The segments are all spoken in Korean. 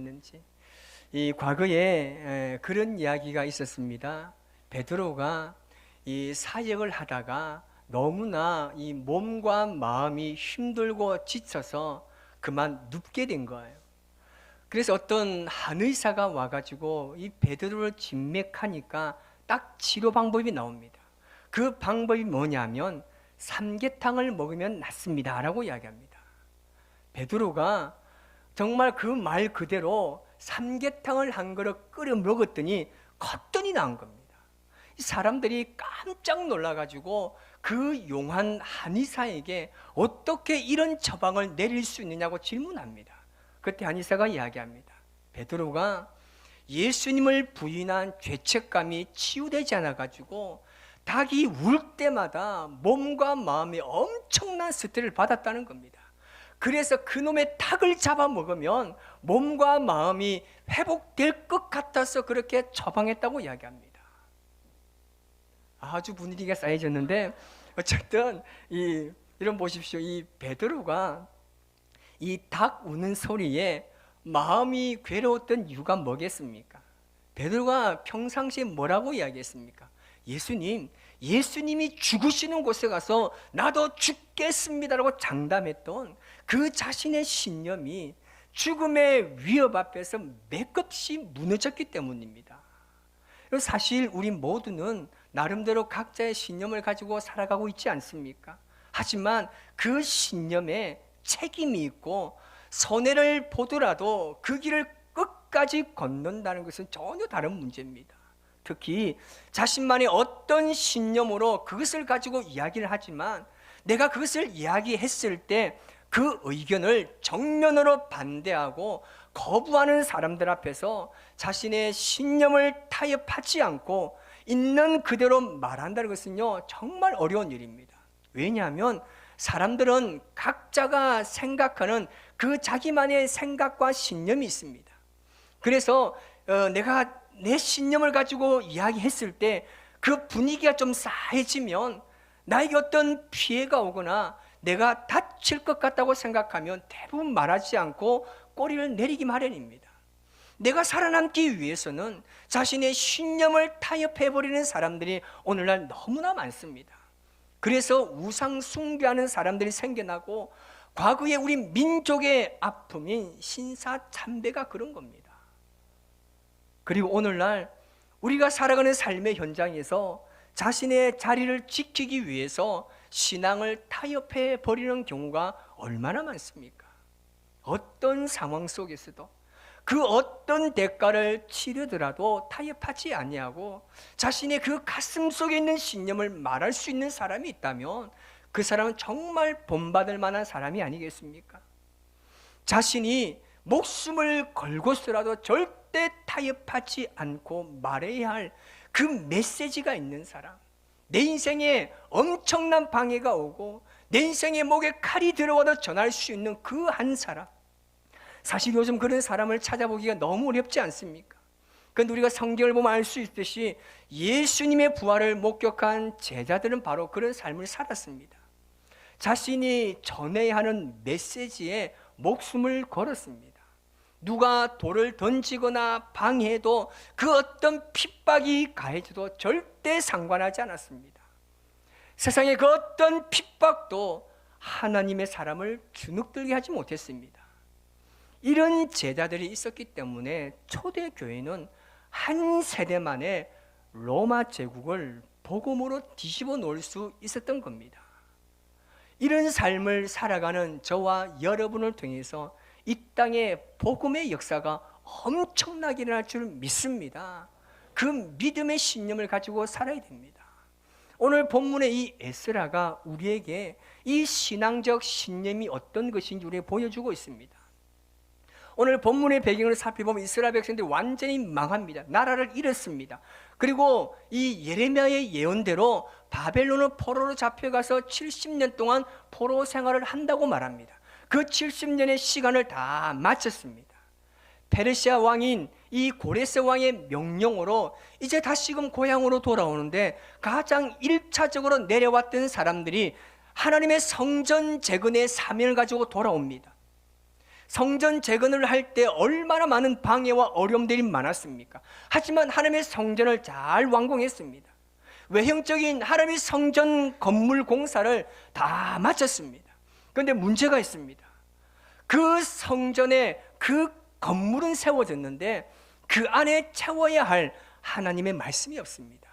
있는지. 이 과거에 그런 이야기가 있었습니다. 베드로가 이 사역을 하다가 너무나 이 몸과 마음이 힘들고 지쳐서 그만 눕게 된 거예요. 그래서 어떤 한의사가 와가지고 이 베드로를 진맥하니까 딱 치료 방법이 나옵니다. 그 방법이 뭐냐면 삼계탕을 먹으면 낫습니다 라고 이야기합니다. 베드로가 정말 그 말 그대로 삼계탕을 한 그릇 끓여 먹었더니 거뜬히 나은 겁니다. 이 사람들이 깜짝 놀라가지고 그 용한 한의사에게 어떻게 이런 처방을 내릴 수 있느냐고 질문합니다. 그때 한의사가 이야기합니다. 베드로가 예수님을 부인한 죄책감이 치유되지 않아가지고 닭이 울 때마다 몸과 마음에 엄청난 스트레스를 받았다는 겁니다. 그래서 그놈의 닭을 잡아먹으면 몸과 마음이 회복될 것 같아서 그렇게 처방했다고 이야기합니다. 아주 분위기가 쌓여졌는데 어쨌든 이런 보십시오. 이 베드로가 이 닭 우는 소리에 마음이 괴로웠던 이유가 뭐겠습니까? 베드로가 평상시에 뭐라고 이야기했습니까? 예수님이 죽으시는 곳에 가서 나도 죽겠습니다라고 장담했던 그 자신의 신념이 죽음의 위협 앞에서 맥없이 무너졌기 때문입니다. 사실 우리 모두는 나름대로 각자의 신념을 가지고 살아가고 있지 않습니까? 하지만 그 신념에 책임이 있고 손해를 보더라도 그 길을 끝까지 걷는다는 것은 전혀 다른 문제입니다. 특히 자신만의 어떤 신념으로 그것을 가지고 이야기를 하지만 내가 그것을 이야기했을 때 그 의견을 정면으로 반대하고 거부하는 사람들 앞에서 자신의 신념을 타협하지 않고 있는 그대로 말한다는 것은요 정말 어려운 일입니다. 왜냐하면 사람들은 각자가 생각하는 그 자기만의 생각과 신념이 있습니다. 그래서 내가 내 신념을 가지고 이야기했을 때 그 분위기가 좀 싸해지면 나에게 어떤 피해가 오거나 내가 다칠 것 같다고 생각하면 대부분 말하지 않고 꼬리를 내리기 마련입니다. 내가 살아남기 위해서는 자신의 신념을 타협해버리는 사람들이 오늘날 너무나 많습니다. 그래서 우상 숭배하는 사람들이 생겨나고 과거에 우리 민족의 아픔인 신사참배가 그런 겁니다. 그리고 오늘날 우리가 살아가는 삶의 현장에서 자신의 자리를 지키기 위해서 신앙을 타협해 버리는 경우가 얼마나 많습니까? 어떤 상황 속에서도 그 어떤 대가를 치르더라도 타협하지 아니하고 자신의 그 가슴 속에 있는 신념을 말할 수 있는 사람이 있다면 그 사람은 정말 본받을 만한 사람이 아니겠습니까? 자신이 목숨을 걸고서라도 절대 타협하지 않고 말해야 할 그 메시지가 있는 사람, 내 인생에 엄청난 방해가 오고 내 인생의 목에 칼이 들어와도 전할 수 있는 그 한 사람, 사실 요즘 그런 사람을 찾아보기가 너무 어렵지 않습니까? 그런데 우리가 성경을 보면 알 수 있듯이 예수님의 부활을 목격한 제자들은 바로 그런 삶을 살았습니다. 자신이 전해야 하는 메시지에 목숨을 걸었습니다. 누가 돌을 던지거나 방해해도 그 어떤 핍박이 가해져도 절대 상관하지 않았습니다. 세상의 그 어떤 핍박도 하나님의 사람을 주눅들게 하지 못했습니다. 이런 제자들이 있었기 때문에 초대교회는 한 세대 만에 로마 제국을 복음으로 뒤집어 놓을 수 있었던 겁니다. 이런 삶을 살아가는 저와 여러분을 통해서 이 땅에 복음의 역사가 엄청나게 일어날 줄 믿습니다. 그 믿음의 신념을 가지고 살아야 됩니다. 오늘 본문의 이 에스라가 우리에게 이 신앙적 신념이 어떤 것인지 우리에게 보여주고 있습니다. 오늘 본문의 배경을 살펴보면 이스라엘 백성들이 완전히 망합니다. 나라를 잃었습니다. 그리고 이 예레미야의 예언대로 바벨론은 포로로 잡혀가서 70년 동안 포로 생활을 한다고 말합니다. 그 70년의 시간을 다 마쳤습니다. 페르시아 왕인 이 고레스 왕의 명령으로 이제 다시금 고향으로 돌아오는데 가장 1차적으로 내려왔던 사람들이 하나님의 성전 재건의 사명을 가지고 돌아옵니다. 성전 재건을 할 때 얼마나 많은 방해와 어려움들이 많았습니까? 하지만 하나님의 성전을 잘 완공했습니다. 외형적인 하나님의 성전 건물 공사를 다 마쳤습니다. 그런데 문제가 있습니다. 그 성전에 그 건물은 세워졌는데 그 안에 채워야 할 하나님의 말씀이 없습니다.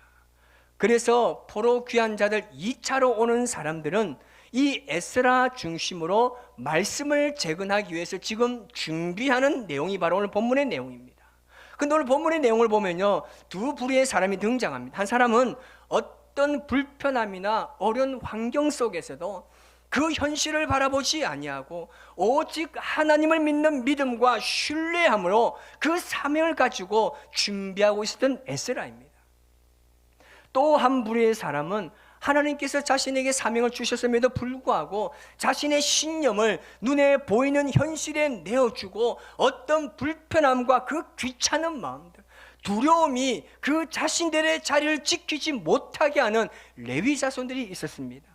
그래서 포로 귀한 자들 2차로 오는 사람들은 이 에스라 중심으로 말씀을 재건하기 위해서 지금 준비하는 내용이 바로 오늘 본문의 내용입니다. 근데 오늘 본문의 내용을 보면요, 두 부류의 사람이 등장합니다. 한 사람은 어떤 불편함이나 어려운 환경 속에서도 그 현실을 바라보지 아니하고 오직 하나님을 믿는 믿음과 신뢰함으로 그 사명을 가지고 준비하고 있었던 에스라입니다. 또 한 부류의 사람은 하나님께서 자신에게 사명을 주셨음에도 불구하고 자신의 신념을 눈에 보이는 현실에 내어주고 어떤 불편함과 그 귀찮은 마음들, 두려움이 그 자신들의 자리를 지키지 못하게 하는 레위 자손들이 있었습니다.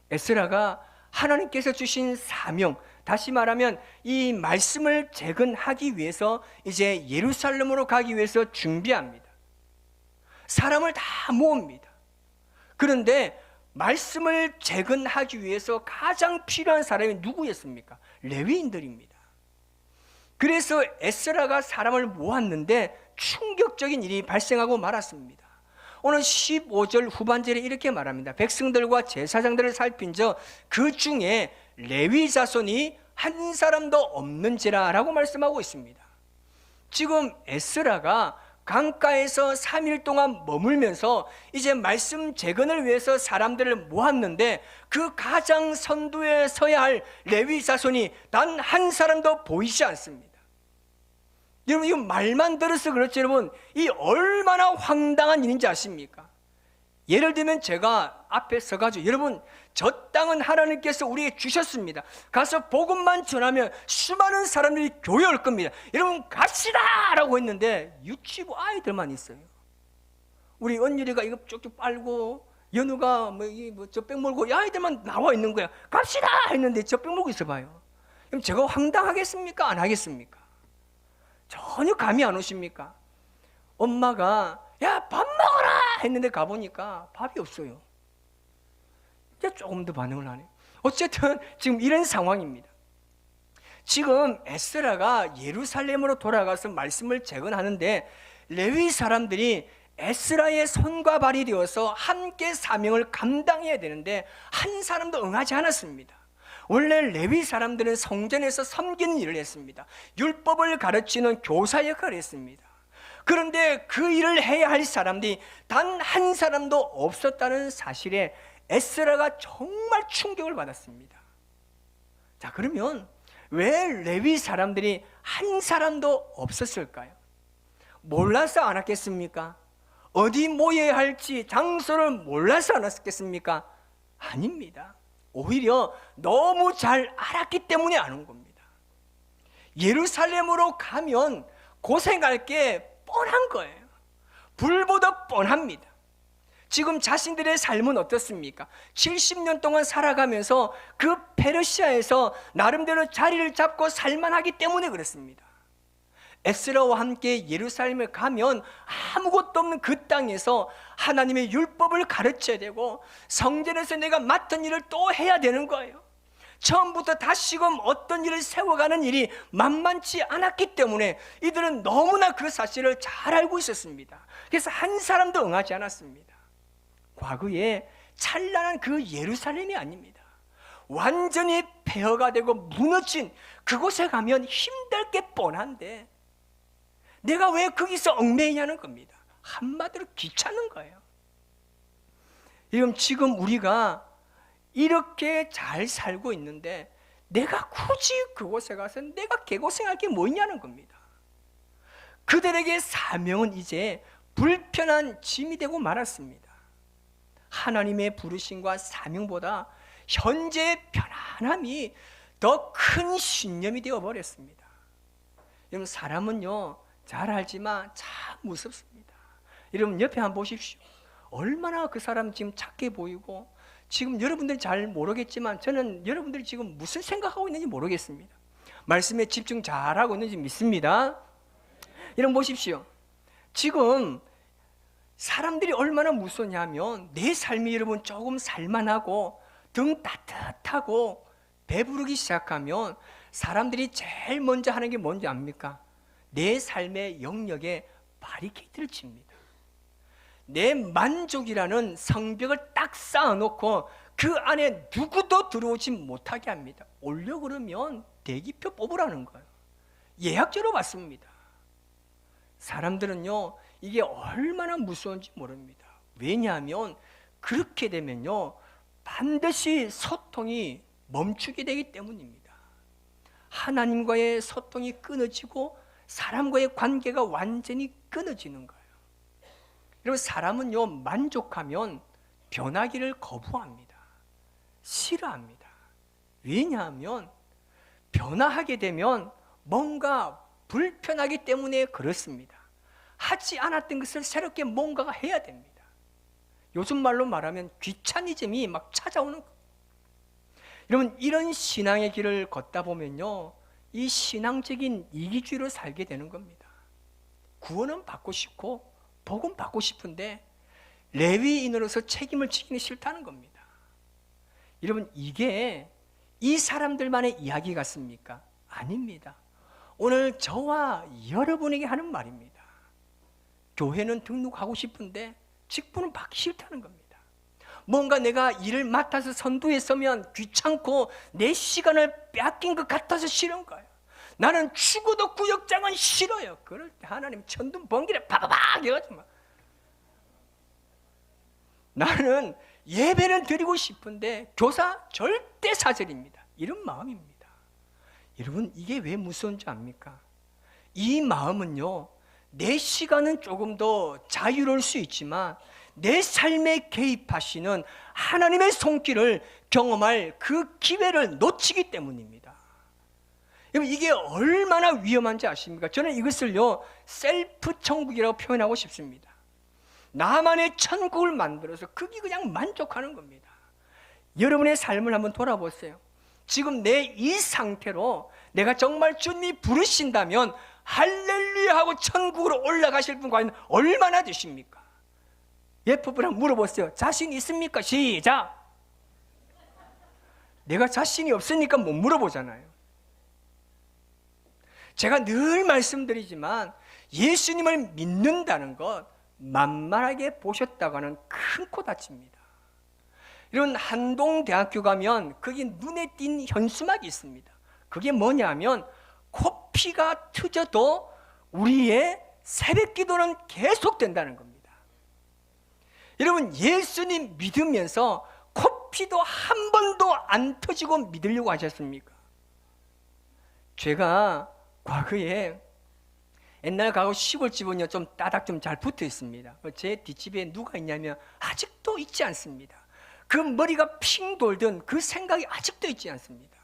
에스라가 하나님께서 주신 사명, 다시 말하면 이 말씀을 재건하기 위해서 이제 예루살렘으로 가기 위해서 준비합니다. 사람을 다 모읍니다. 그런데 말씀을 재건하기 위해서 가장 필요한 사람이 누구였습니까? 레위인들입니다. 그래서 에스라가 사람을 모았는데 충격적인 일이 발생하고 말았습니다. 오늘 15절 후반절에 이렇게 말합니다. 백성들과 제사장들을 살핀저 그 중에 레위 자손이 한 사람도 없는지라 라고 말씀하고 있습니다. 지금 에스라가 강가에서 3일 동안 머물면서 이제 말씀 재건을 위해서 사람들을 모았는데 그 가장 선두에 서야 할 레위 자손이 단 한 사람도 보이지 않습니다. 여러분, 이거 말만 들어서 그렇지 여러분, 이 얼마나 황당한 일인지 아십니까? 예를 들면 제가 앞에 서가지고 여러분, 저 땅은 하나님께서 우리에게 주셨습니다. 가서 복음만 전하면 수많은 사람들이 교회 올 겁니다. 여러분 갑시다! 라고 했는데 유치부 아이들만 있어요. 우리 언유리가 이거 쭉쭉 빨고 연우가 젖병 몰고 이 아이들만 나와 있는 거야. 갑시다! 했는데 젖병 몰고 있어 봐요. 그럼 제가 황당하겠습니까? 안 하겠습니까? 전혀 감이 안 오십니까? 엄마가 야, 밥 먹어라! 했는데 가보니까 밥이 없어요. 이제 조금 더 반응을 하네. 어쨌든 지금 이런 상황입니다. 지금 에스라가 예루살렘으로 돌아가서 말씀을 재건하는데 레위 사람들이 에스라의 손과 발이 되어서 함께 사명을 감당해야 되는데 한 사람도 응하지 않았습니다. 원래 레위 사람들은 성전에서 섬기는 일을 했습니다. 율법을 가르치는 교사 역할을 했습니다. 그런데 그 일을 해야 할 사람들이 단 한 사람도 없었다는 사실에 에스라가 정말 충격을 받았습니다. 자, 그러면 왜 레위 사람들이 한 사람도 없었을까요? 몰라서 안 왔겠습니까? 어디 모여야 할지 장소를 몰라서 안 왔겠습니까? 아닙니다. 오히려 너무 잘 알았기 때문에 안 온 겁니다. 예루살렘으로 가면 고생할 게 뻔한 거예요. 불보듯 뻔합니다. 지금 자신들의 삶은 어떻습니까? 70년 동안 살아가면서 그 페르시아에서 나름대로 자리를 잡고 살만하기 때문에 그렇습니다. 에스라와 함께 예루살렘에 가면 아무것도 없는 그 땅에서 하나님의 율법을 가르쳐야 되고 성전에서 내가 맡은 일을 또 해야 되는 거예요. 처음부터 다시금 어떤 일을 세워가는 일이 만만치 않았기 때문에 이들은 너무나 그 사실을 잘 알고 있었습니다. 그래서 한 사람도 응하지 않았습니다. 과거에 찬란한 그 예루살렘이 아닙니다. 완전히 폐허가 되고 무너진 그곳에 가면 힘들 게 뻔한데 내가 왜 거기서 얽매이냐는 겁니다. 한마디로 귀찮은 거예요. 지금 우리가 이렇게 잘 살고 있는데 내가 굳이 그곳에 가서 내가 개고생할 게 뭐 있냐는 겁니다. 그들에게 사명은 이제 불편한 짐이 되고 말았습니다. 하나님의 부르심과 사명보다 현재의 편안함이 더 큰 신념이 되어버렸습니다. 여러분, 사람은요 잘 알지만 참 무섭습니다. 여러분 옆에 한번 보십시오. 얼마나 그 사람 지금 착해 보이고 지금 여러분들이 잘 모르겠지만 저는 여러분들이 지금 무슨 생각하고 있는지 모르겠습니다. 말씀에 집중 잘하고 있는지 믿습니다. 여러분 보십시오. 지금 사람들이 얼마나 무섭냐면 내 삶이 여러분 조금 살만하고 등 따뜻하고 배부르기 시작하면 사람들이 제일 먼저 하는 게 뭔지 압니까? 내 삶의 영역에 바리케이트를 칩니다. 내 만족이라는 성벽을 딱 쌓아놓고 그 안에 누구도 들어오지 못하게 합니다. 오려 그러면 대기표 뽑으라는 거예요. 예약제로 받습니다. 사람들은요, 이게 얼마나 무서운지 모릅니다. 왜냐하면 그렇게 되면요, 반드시 소통이 멈추게 되기 때문입니다. 하나님과의 소통이 끊어지고 사람과의 관계가 완전히 끊어지는 거예요. 여러분, 사람은요, 만족하면 변하기를 거부합니다. 싫어합니다. 왜냐하면 변화하게 되면 뭔가 불편하기 때문에 그렇습니다. 하지 않았던 것을 새롭게 뭔가가 해야 됩니다. 요즘 말로 말하면 귀차니즘이 막 찾아오는 거예요. 여러분, 이런 신앙의 길을 걷다 보면요, 이 신앙적인 이기주의로 살게 되는 겁니다. 구원은 받고 싶고 복음 받고 싶은데 레위인으로서 책임을 지기는 싫다는 겁니다. 여러분, 이게 이 사람들만의 이야기 같습니까? 아닙니다. 오늘 저와 여러분에게 하는 말입니다. 교회는 등록하고 싶은데 직분은 받기 싫다는 겁니다. 뭔가 내가 일을 맡아서 선두에 서면 귀찮고 내 시간을 뺏긴 것 같아서 싫은 거예요. 나는 죽어도 구역장은 싫어요. 그럴 때 하나님 천둥 번개를 바바박 해가지고 막, 나는 예배는 드리고 싶은데 교사 절대 사절입니다. 이런 마음입니다. 여러분, 이게 왜 무서운지 압니까? 이 마음은요, 내 시간은 조금 더 자유로울 수 있지만 내 삶에 개입하시는 하나님의 손길을 경험할 그 기회를 놓치기 때문입니다. 여러분, 이게 얼마나 위험한지 아십니까? 저는 이것을요, 셀프 천국이라고 표현하고 싶습니다. 나만의 천국을 만들어서 거기 그냥 만족하는 겁니다. 여러분의 삶을 한번 돌아보세요. 지금 내 이 상태로 내가 정말 주님이 부르신다면 할렐루야 하고 천국으로 올라가실 분 과연 얼마나 되십니까? 옆에 분한테 물어보세요. 자신 있습니까? 시작. 내가 자신이 없으니까 못 물어보잖아요. 제가 늘 말씀드리지만 예수님을 믿는다는 것 만만하게 보셨다고 하는 큰 코 다칩니다. 이런 한동대학교 가면 거기 눈에 띈 현수막이 있습니다. 그게 뭐냐면 코피가 터져도 우리의 새벽 기도는 계속된다는 겁니다. 여러분, 예수님 믿으면서 코피도 한 번도 안 터지고 믿으려고 하셨습니까? 제가 과거에 옛날 가고 시골집은요, 좀 따닥 좀 잘 붙어 있습니다. 제 뒷집에 누가 있냐면 아직도 있지 않습니다. 그 머리가 핑 돌던 그 생각이 아직도 있지 않습니다.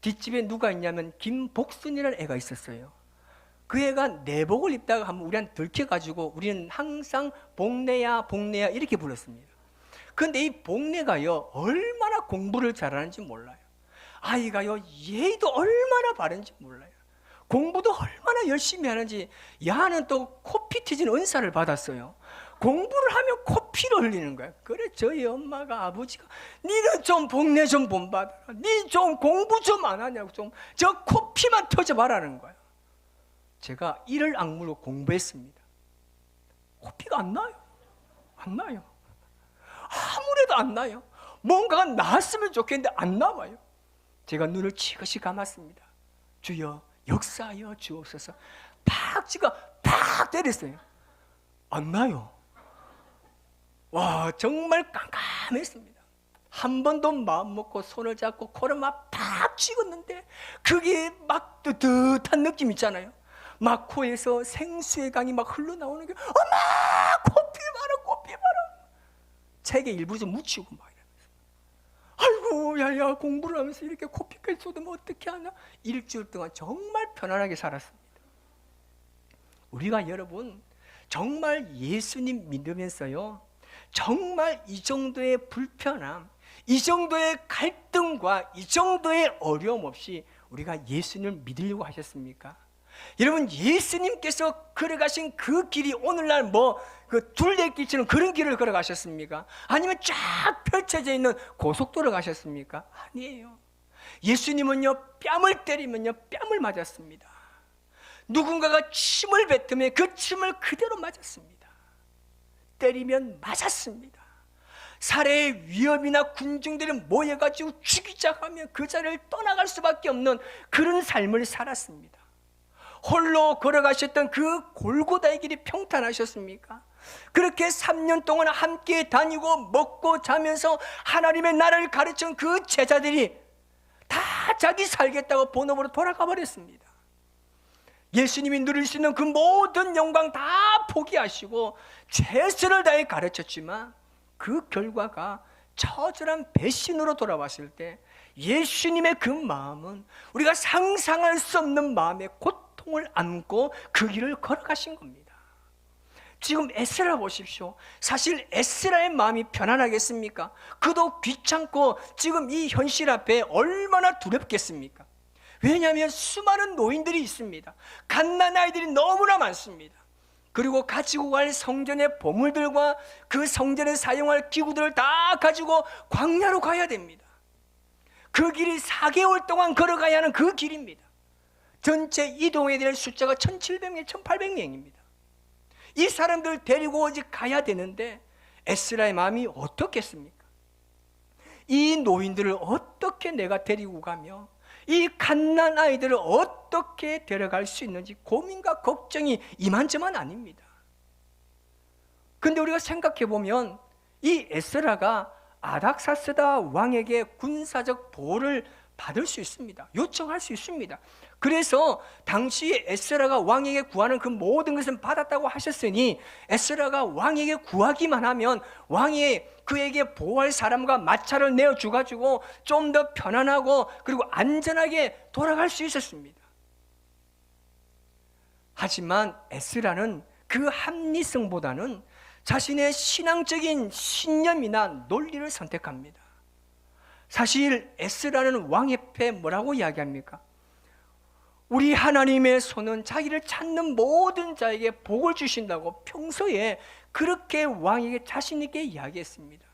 뒷집에 누가 있냐면 김복순이라는 애가 있었어요. 그 애가 내복을 입다가 한번 우리한테 들켜가지고 우리는 항상 복내야 복내야 이렇게 불렀습니다. 그런데 이 복내가요, 얼마나 공부를 잘하는지 몰라요. 아이가요, 예의도 얼마나 바른지 몰라요. 공부도 얼마나 열심히 하는지. 야는 또 코피 튀진 은사를 받았어요. 공부를 하면 코피를 흘리는 거야. 그래, 저희 엄마가, 아버지가 니는 좀 복내 좀 본받아라, 니 좀 공부 좀 안 하냐고, 좀 저 코피만 터져 봐라는 거야. 제가 이를 악물고 공부했습니다. 코피가 안 나요. 안 나요. 아무래도 안 나요. 뭔가가 나왔으면 좋겠는데 안 나와요. 제가 눈을 지그시 감았습니다. 주여 역사하여 주옵소서. 팍 찍어 팍 때렸어요. 안 나요. 와, 정말 깜깜했습니다. 한 번도 마음 먹고 손을 잡고 코를 막 팍 찍었는데 그게 막 뜨뜻한 느낌 있잖아요. 막 코에서 생수의 강이 막 흘러나오는 게, 엄마 코피 봐라 코피 봐라. 책에 일부 좀 묻히고 막 이러면서, 아이고 야야 공부를 하면서 이렇게 코피까지 쏟으면 어떻게 하냐. 일주일 동안 정말 편안하게 살았습니다. 우리가 여러분 정말 예수님 믿으면서요, 정말 이 정도의 불편함, 이 정도의 갈등과 이 정도의 어려움 없이 우리가 예수님을 믿으려고 하셨습니까? 여러분, 예수님께서 걸어가신 그 길이 오늘날 그 둘레길처럼 그런 길을 걸어가셨습니까? 아니면 쫙 펼쳐져 있는 고속도로 가셨습니까? 아니에요. 예수님은요, 뺨을 때리면요, 뺨을 맞았습니다. 누군가가 침을 뱉으면 그 침을 그대로 맞았습니다. 때리면 맞았습니다. 살해의 위협이나 군중들이 모여가지고 죽이자 하면 그 자리를 떠나갈 수밖에 없는 그런 삶을 살았습니다. 홀로 걸어가셨던 그 골고다의 길이 평탄하셨습니까? 그렇게 3년 동안 함께 다니고 먹고 자면서 하나님의 나라를 가르친 그 제자들이 다 자기 살겠다고 본업으로 돌아가 버렸습니다. 예수님이 누릴 수 있는 그 모든 영광 다 포기하시고 최선을 다해 가르쳤지만 그 결과가 처절한 배신으로 돌아왔을 때 예수님의 그 마음은 우리가 상상할 수 없는 마음의 고통을 안고 그 길을 걸어가신 겁니다. 지금 에스라 보십시오. 사실 에스라의 마음이 편안하겠습니까? 그도 귀찮고 지금 이 현실 앞에 얼마나 두렵겠습니까? 왜냐하면 수많은 노인들이 있습니다. 갓난 아이들이 너무나 많습니다. 그리고 가지고 갈 성전의 보물들과 그 성전에 사용할 기구들을 다 가지고 광야로 가야 됩니다. 그 길이 4개월 동안 걸어가야 하는 그 길입니다. 전체 이동해야 될 숫자가 1700명, 1800명입니다. 이 사람들 데리고 오직 가야 되는데 에스라의 마음이 어떻겠습니까? 이 노인들을 어떻게 내가 데리고 가며 이 갓난 아이들을 어떻게 데려갈 수 있는지 고민과 걱정이 이만저만 아닙니다. 근데 우리가 생각해 보면 이 에스라가 아닥사스다 왕에게 군사적 보호를 받을 수 있습니다. 요청할 수 있습니다. 그래서 당시 에스라가 왕에게 구하는 그 모든 것은 받았다고 하셨으니 에스라가 왕에게 구하기만 하면 왕이 그에게 보호할 사람과 마차를 내어주가지고 좀 더 편안하고 그리고 안전하게 돌아갈 수 있었습니다. 하지만 에스라는 그 합리성보다는 자신의 신앙적인 신념이나 논리를 선택합니다. 사실 에스라는 왕 앞에 뭐라고 이야기합니까? 우리 하나님의 손은 자기를 찾는 모든 자에게 복을 주신다고 평소에 그렇게 왕에게 자신 있게 이야기했습니다.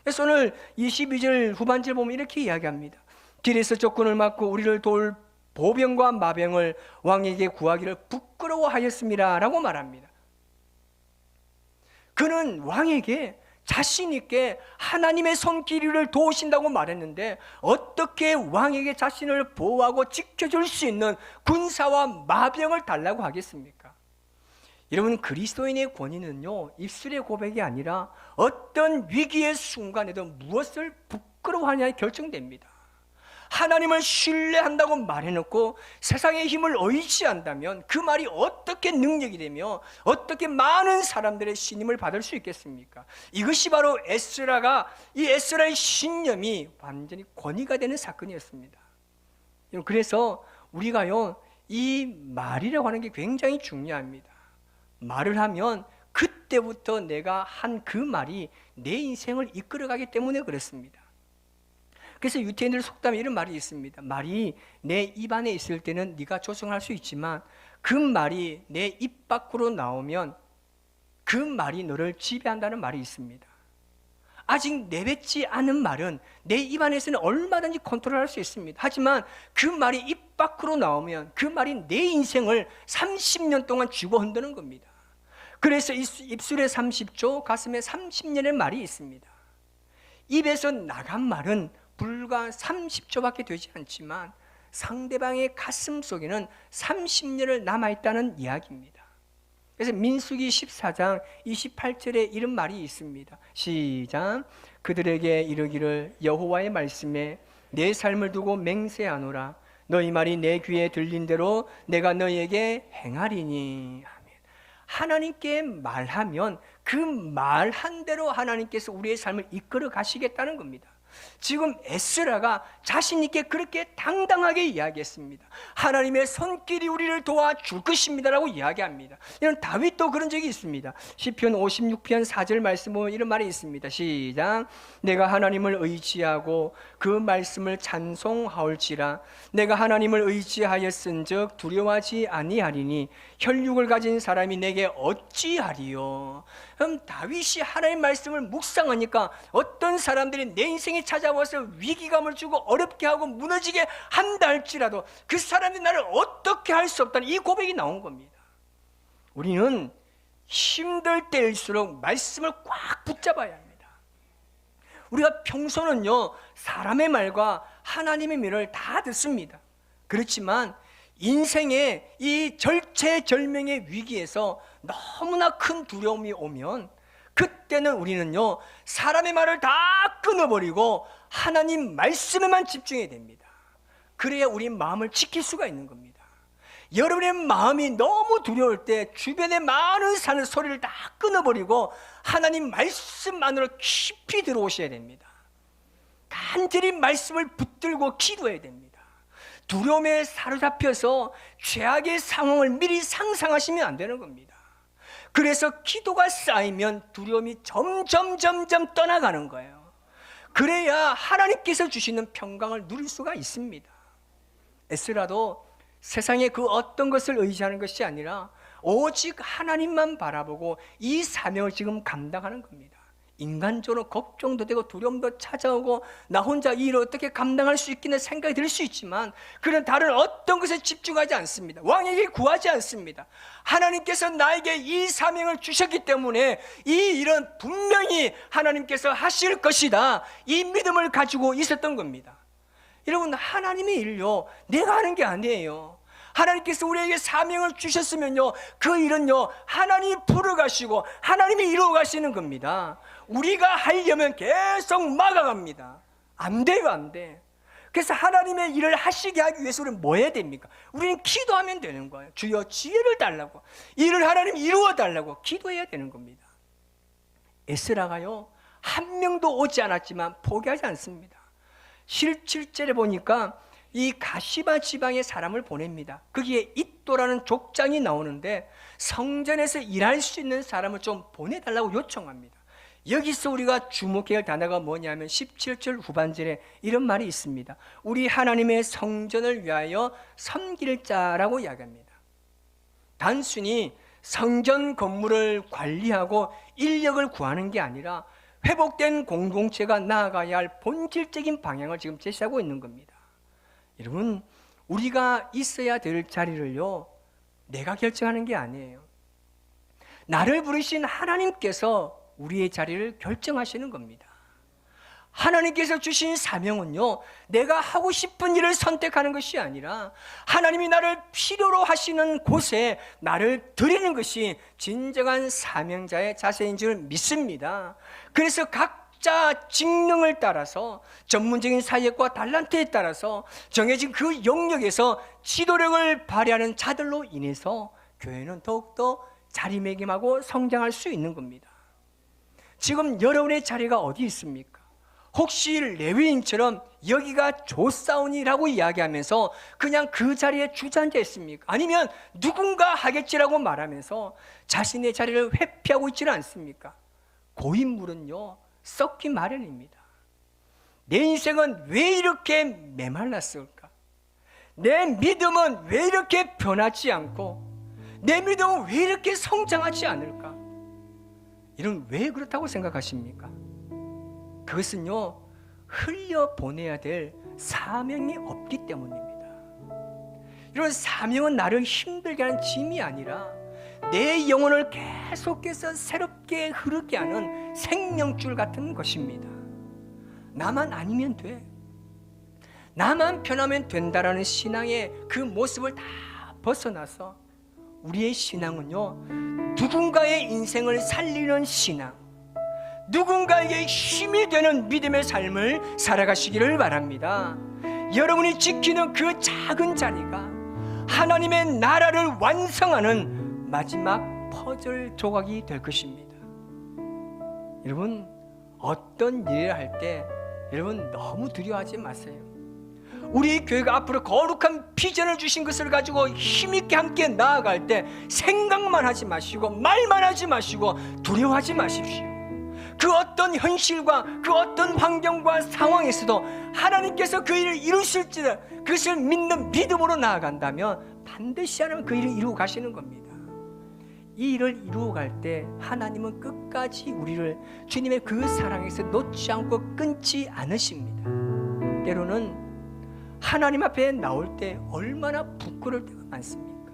그래서 오늘 22절 후반절 보면 이렇게 이야기합니다. 길에서 적군을 막고 우리를 도울 보병과 마병을 왕에게 구하기를 부끄러워하였습니다 라고 말합니다. 그는 왕에게 자신 있게 하나님의 손길을 도우신다고 말했는데 어떻게 왕에게 자신을 보호하고 지켜줄 수 있는 군사와 마병을 달라고 하겠습니까? 여러분, 그리스도인의 권위는요, 입술의 고백이 아니라 어떤 위기의 순간에도 무엇을 부끄러워하냐에 결정됩니다. 하나님을 신뢰한다고 말해놓고 세상의 힘을 의지한다면 그 말이 어떻게 능력이 되며 어떻게 많은 사람들의 신임을 받을 수 있겠습니까? 이것이 바로 이 에스라의 신념이 완전히 권위가 되는 사건이었습니다. 그래서 우리가요, 이 말이라고 하는 게 굉장히 중요합니다. 말을 하면 그때부터 내가 한 그 말이 내 인생을 이끌어가기 때문에 그렇습니다. 그래서 유태인들 속담에 이런 말이 있습니다. 말이 내 입 안에 있을 때는 네가 조성할 수 있지만 그 말이 내 입 밖으로 나오면 그 말이 너를 지배한다는 말이 있습니다. 아직 내뱉지 않은 말은 내 입 안에서는 얼마든지 컨트롤할 수 있습니다. 하지만 그 말이 입 밖으로 나오면 그 말이 내 인생을 30년 동안 쥐고 흔드는 겁니다. 그래서 입술에 30조, 가슴에 30년의 말이 있습니다. 입에서 나간 말은 불과 30초밖에 되지 않지만 상대방의 가슴 속에는 30년을 남아있다는 이야기입니다. 그래서 민수기 14장 28절에 이런 말이 있습니다. 시작. 그들에게 이르기를 여호와의 말씀에 내 삶을 두고 맹세하노라. 너희 말이 내 귀에 들린 대로 내가 너희에게 행하리니. 하나님께 말하면 그 말한 대로 하나님께서 우리의 삶을 이끌어 가시겠다는 겁니다. 지금 에스라가 자신 있게 그렇게 당당하게 이야기했습니다. 하나님의 손길이 우리를 도와줄 것입니다라고 이야기합니다. 이런 다윗도 그런 적이 있습니다. 시편 56편 4절 말씀 보면 이런 말이 있습니다. 시작. 내가 하나님을 의지하고 그 말씀을 찬송하올지라. 내가 하나님을 의지하였은즉 두려워하지 아니하리니 혈육을 가진 사람이 내게 어찌하리요. 그럼 다윗이 하나님 말씀을 묵상하니까 어떤 사람들이 내 인생에 찾아와서 위기감을 주고 어렵게 하고 무너지게 한다 할지라도 그 사람이 나를 어떻게 할 수 없다는 이 고백이 나온 겁니다. 우리는 힘들 때일수록 말씀을 꽉 붙잡아야 합니다. 우리가 평소는요, 사람의 말과 하나님의 말을 다 듣습니다. 그렇지만 인생의 이 절체절명의 위기에서 너무나 큰 두려움이 오면 그때는 우리는요, 사람의 말을 다 끊어버리고 하나님 말씀에만 집중해야 됩니다. 그래야 우리 마음을 지킬 수가 있는 겁니다. 여러분의 마음이 너무 두려울 때 주변에 많은 사는 소리를 다 끊어버리고 하나님 말씀만으로 깊이 들어오셔야 됩니다. 간절히 말씀을 붙들고 기도해야 됩니다. 두려움에 사로잡혀서 죄악의 상황을 미리 상상하시면 안 되는 겁니다. 그래서 기도가 쌓이면 두려움이 점점 떠나가는 거예요. 그래야 하나님께서 주시는 평강을 누릴 수가 있습니다. 에스라도 세상의 그 어떤 것을 의지하는 것이 아니라 오직 하나님만 바라보고 이 사명을 지금 감당하는 겁니다. 인간적으로 걱정도 되고 두려움도 찾아오고 나 혼자 이 일을 어떻게 감당할 수 있겠나 생각이 들 수 있지만 그런 다른 어떤 것에 집중하지 않습니다. 왕에게 구하지 않습니다. 하나님께서 나에게 이 사명을 주셨기 때문에 이 일은 분명히 하나님께서 하실 것이다, 이 믿음을 가지고 있었던 겁니다. 여러분, 하나님의 일요, 내가 하는 게 아니에요. 하나님께서 우리에게 사명을 주셨으면요, 그 일은요, 하나님이 풀어가시고 하나님이 이루어가시는 겁니다. 우리가 하려면 계속 막아갑니다. 안 돼요, 안 돼. 그래서 하나님의 일을 하시게 하기 위해서 우리는 뭐 해야 됩니까? 우리는 기도하면 되는 거예요. 주여 지혜를 달라고, 일을 하나님이 이루어 달라고 기도해야 되는 겁니다. 에스라가요, 한 명도 오지 않았지만 포기하지 않습니다. 7절에 보니까 이 가시바 지방의 사람을 보냅니다. 거기에 잇도라는 족장이 나오는데 성전에서 일할 수 있는 사람을 좀 보내달라고 요청합니다. 여기서 우리가 주목해야 할 단어가 뭐냐면 17절 후반절에 이런 말이 있습니다. 우리 하나님의 성전을 위하여 섬길 자라고 이야기합니다. 단순히 성전 건물을 관리하고 인력을 구하는 게 아니라 회복된 공동체가 나아가야 할 본질적인 방향을 지금 제시하고 있는 겁니다. 여러분, 우리가 있어야 될 자리를요, 내가 결정하는 게 아니에요. 나를 부르신 하나님께서 우리의 자리를 결정하시는 겁니다. 하나님께서 주신 사명은요, 내가 하고 싶은 일을 선택하는 것이 아니라 하나님이 나를 필요로 하시는 곳에 나를 드리는 것이 진정한 사명자의 자세인 줄 믿습니다. 그래서 각자 직능을 따라서 전문적인 사역과 달란트에 따라서 정해진 그 영역에서 지도력을 발휘하는 자들로 인해서 교회는 더욱더 자리매김하고 성장할 수 있는 겁니다. 지금 여러분의 자리가 어디 있습니까? 혹시 레위인처럼 여기가 조사원이라고 이야기하면서 그냥 그 자리에 주저앉아 있습니까? 아니면 누군가 하겠지라고 말하면서 자신의 자리를 회피하고 있지는 않습니까? 고인물은요, 썩기 마련입니다. 내 인생은 왜 이렇게 메말랐을까? 내 믿음은 왜 이렇게 변하지 않고 내 믿음은 왜 이렇게 성장하지 않을까? 이런 왜 그렇다고 생각하십니까? 그것은요, 흘려보내야 될 사명이 없기 때문입니다. 이런 사명은 나를 힘들게 하는 짐이 아니라 내 영혼을 계속해서 새롭게 흐르게 하는 생명줄 같은 것입니다. 나만 아니면 돼, 나만 편하면 된다라는 신앙의 그 모습을 다 벗어나서 우리의 신앙은요, 누군가의 인생을 살리는 신앙, 누군가에게 힘이 되는 믿음의 삶을 살아가시기를 바랍니다. 여러분이 지키는 그 작은 자리가 하나님의 나라를 완성하는 마지막 퍼즐 조각이 될 것입니다. 여러분, 어떤 일을 할 때 여러분 너무 두려워하지 마세요. 우리 교회가 앞으로 거룩한 비전을 주신 것을 가지고 힘있게 함께 나아갈 때 생각만 하지 마시고 말만 하지 마시고 두려워하지 마십시오. 그 어떤 현실과 그 어떤 환경과 상황에서도 하나님께서 그 일을 이루실지라 그것을 믿는 믿음으로 나아간다면 반드시 하나님은 그 일을 이루고 가시는 겁니다. 이 일을 이루어 갈 때 하나님은 끝까지 우리를 주님의 그 사랑에서 놓지 않고 끊지 않으십니다. 때로는 하나님 앞에 나올 때 얼마나 부끄러울 때가 많습니까?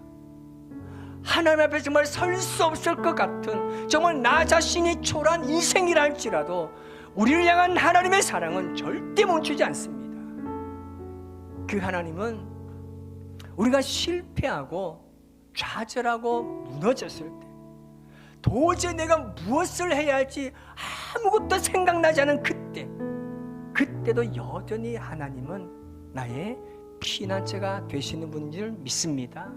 하나님 앞에 정말 설 수 없을 것 같은 정말 나 자신이 초라한 인생이라 할지라도 우리를 향한 하나님의 사랑은 절대 멈추지 않습니다. 그 하나님은 우리가 실패하고 좌절하고 무너졌을 때 도저히 내가 무엇을 해야 할지 아무것도 생각나지 않은 그때도 여전히 하나님은 나의 피난처가 되시는 분인 줄 믿습니다.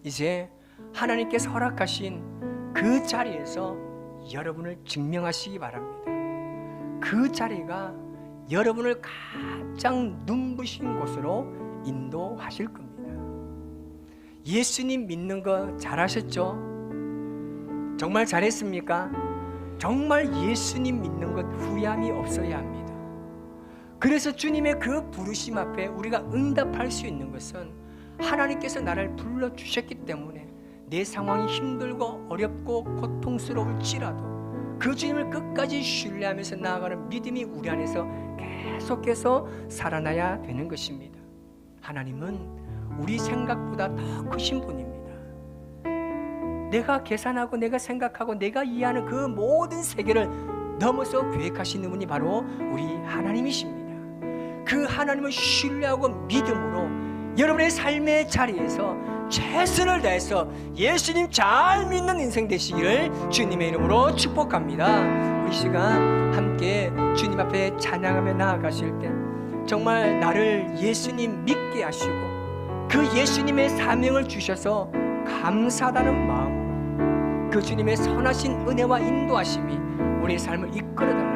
이제 하나님께서 허락하신 그 자리에서 여러분을 증명하시기 바랍니다. 그 자리가 여러분을 가장 눈부신 곳으로 인도하실 겁니다. 예수님 믿는 거 잘하셨죠? 정말 잘했습니까? 정말 예수님 믿는 것 후회함이 없어야 합니다. 그래서 주님의 그 부르심 앞에 우리가 응답할 수 있는 것은 하나님께서 나를 불러주셨기 때문에 내 상황이 힘들고 어렵고 고통스러울지라도 그 주님을 끝까지 신뢰하면서 나아가는 믿음이 우리 안에서 계속해서 살아나야 되는 것입니다. 하나님은 우리 생각보다 더 크신 분입니다. 내가 계산하고 내가 생각하고 내가 이해하는 그 모든 세계를 넘어서 계획하시는 분이 바로 우리 하나님이십니다. 그 하나님을 신뢰하고 믿음으로 여러분의 삶의 자리에서 최선을 다해서 예수님 잘 믿는 인생 되시기를 주님의 이름으로 축복합니다. 우리 시간 함께 주님 앞에 찬양하며 나아가실 때 정말 나를 예수님 믿게 하시고 그 예수님의 사명을 주셔서 감사하다는 마음으로 그 주님의 선하신 은혜와 인도하심이 우리의 삶을 이끌어달라